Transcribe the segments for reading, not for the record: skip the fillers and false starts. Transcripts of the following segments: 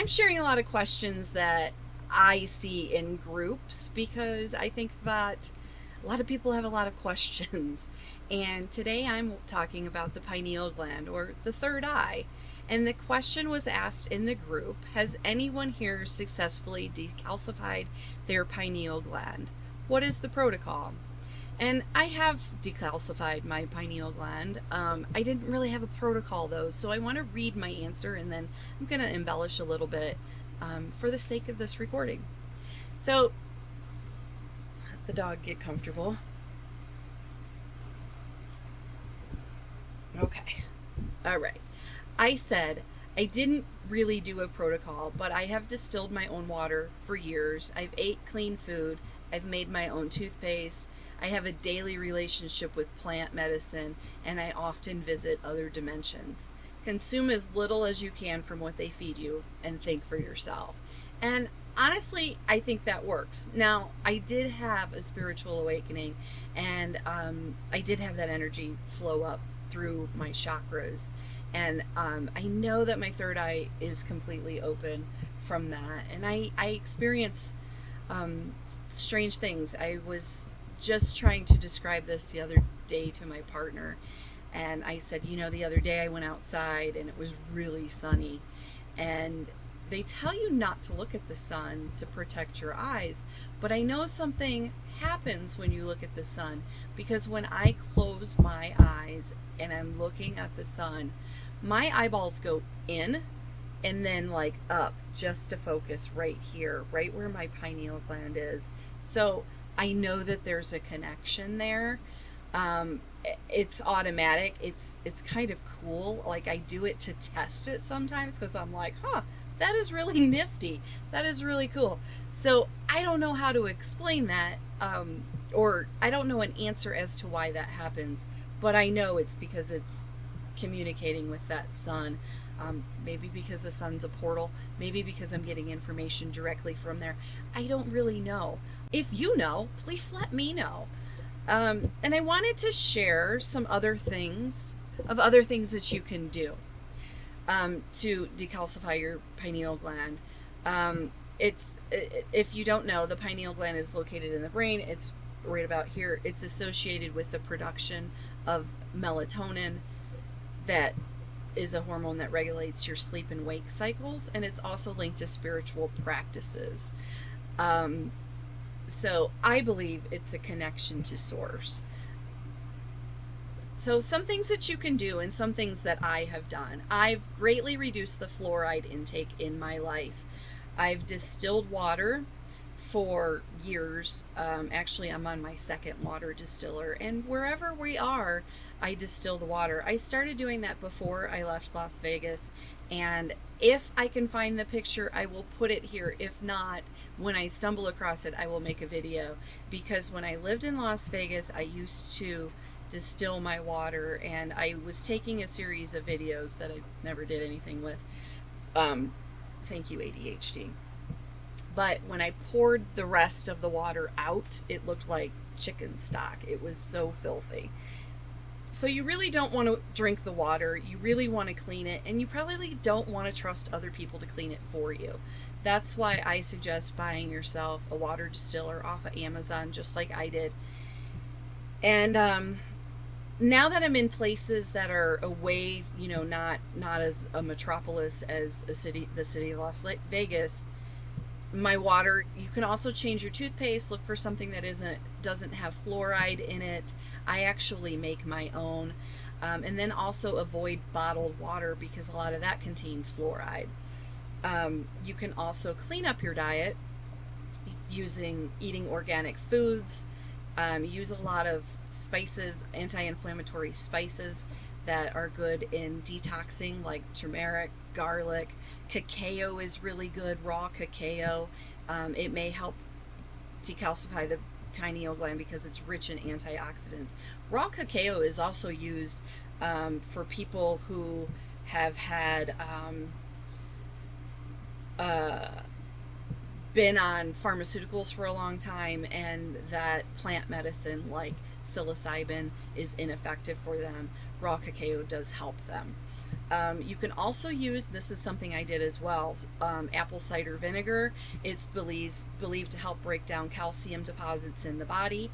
I'm sharing a lot of questions that I see in groups because I think that a lot of people have a lot of questions. And today I'm talking about the pineal gland or the third eye. And the question was asked in the group: has anyone here successfully decalcified their pineal gland? What is the protocol? And I have decalcified my pineal gland. I didn't really have a protocol though, so I want to read my answer and then I'm going to embellish a little bit for the sake of this recording. So, let the dog get comfortable. Okay. All right. I said I didn't really do a protocol, but I have distilled my own water for years. I've ate clean food. I've made my own toothpaste. I have a daily relationship with plant medicine, and I often visit other dimensions. Consume as little as you can from what they feed you and think for yourself. And honestly, I think that works. Now, I did have a spiritual awakening, and I did have that energy flow up through my chakras. And I know that my third eye is completely open from that. And I experience strange things. I was just trying to describe this the other day to my partner. And I said, the other day I went outside and it was really sunny. And they tell you not to look at the sun to protect your eyes. But I know something happens when you look at the sun, because when I close my eyes and I'm looking at the sun, my eyeballs go in and then like up just to focus right here, right where my pineal gland is. So I know that there's a connection there. Um, it's automatic. It's kind of cool. Like I do it to test it sometimes because I'm like, that is really nifty. That is really cool. So I don't know how to explain that, or I don't know an answer as to why that happens, but I know it's because it's communicating with that sun. Maybe because the sun's a portal, maybe because I'm getting information directly from there. I don't really know. If you know, please let me know. And I wanted to share some other things that you can do to decalcify your pineal gland. If you don't know, the pineal gland is located in the brain. It's right about here. It's associated with the production of melatonin, that is a hormone that regulates your sleep and wake cycles, and it's also linked to spiritual practices. So I believe it's a connection to source. So some things that you can do and some things that I have done. I've greatly reduced the fluoride intake in my life. I've distilled water for years. Actually, I'm on my second water distiller, and wherever we are, I distill the water. I started doing that before I left Las Vegas, and if I can find the picture, I will put it here. If not, when I stumble across it, I will make a video, because when I lived in Las Vegas, I used to distill my water, and I was taking a series of videos that I never did anything with. Thank you, ADHD. But when I poured the rest of the water out, it looked like chicken stock. It was so filthy. So you really don't want to drink the water. You really want to clean it, and you probably don't want to trust other people to clean it for you. That's why I suggest buying yourself a water distiller off of Amazon, just like I did. And now that I'm in places that are away, not as a metropolis as the city of Las Vegas, my water, you can also change your toothpaste. Look for something that doesn't have fluoride in it. I actually make my own. And then also avoid bottled water, because a lot of that contains fluoride. You can also clean up your diet eating organic foods. Use a lot of spices, anti-inflammatory spices that are good in detoxing, like turmeric, garlic. Cacao is really good, raw cacao. It may help decalcify the pineal gland because it's rich in antioxidants. Raw cacao is also used for people who have had been on pharmaceuticals for a long time, and that plant medicine like psilocybin is ineffective for them. Raw cacao does help them. You can also use, this is something I did as well, apple cider vinegar. It's believed to help break down calcium deposits in the body.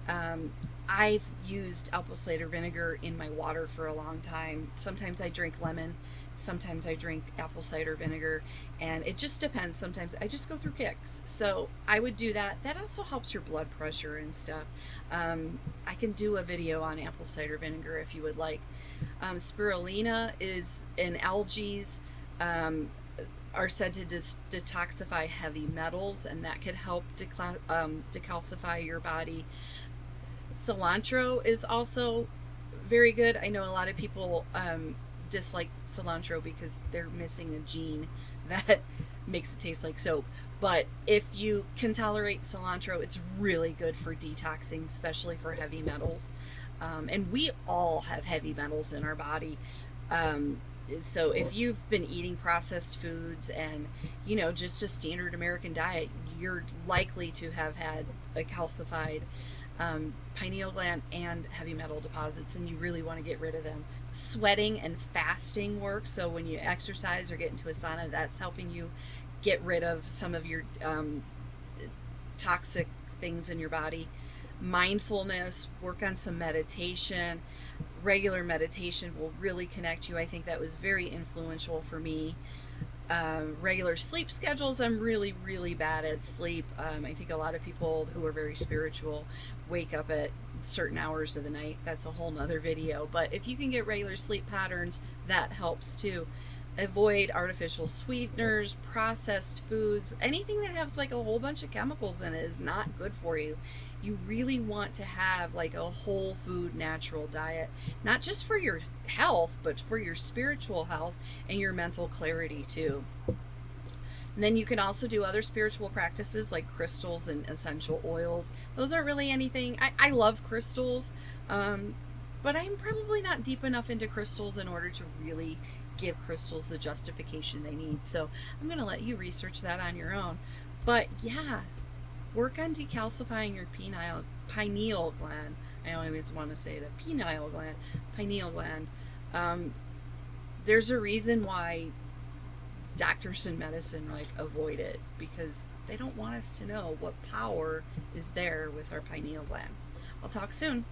Um, I've used apple cider vinegar in my water for a long time. Sometimes I drink lemon, sometimes I drink apple cider vinegar, and it just depends. Sometimes I just go through kicks. So I would do that. That also helps your blood pressure and stuff. I can do a video on apple cider vinegar if you would like. Spirulina is in algae, um, are said to detoxify heavy metals, and that could help decalcify your body. Cilantro is also very good. I know a lot of people dislike cilantro because they're missing a gene that makes it taste like soap. But if you can tolerate cilantro, it's really good for detoxing, especially for heavy metals. And we all have heavy metals in our body. Um, so if you've been eating processed foods and, just a standard American diet, you're likely to have had a calcified pineal gland and heavy metal deposits, and you really want to get rid of them. Sweating and fasting work. So when you exercise or get into a sauna, that's helping you get rid of some of your toxic things in your body. Mindfulness, work on some meditation. Regular meditation will really connect you. I think that was very influential for me. Regular sleep schedules, I'm really, really bad at sleep. I think a lot of people who are very spiritual wake up at certain hours of the night. That's a whole nother video. But if you can get regular sleep patterns, that helps too. Avoid artificial sweeteners, processed foods. Anything that has like a whole bunch of chemicals in it is not good for you. You really want to have like a whole food natural diet, not just for your health, but for your spiritual health and your mental clarity too. And then you can also do other spiritual practices like crystals and essential oils. Those aren't really anything. I love crystals, but I'm probably not deep enough into crystals in order to really give crystals the justification they need. So I'm going to let you research that on your own. But yeah, work on decalcifying your pineal gland. I always want to say the pineal gland. There's a reason why doctors in medicine avoid it, because they don't want us to know what power is there with our pineal gland. I'll talk soon.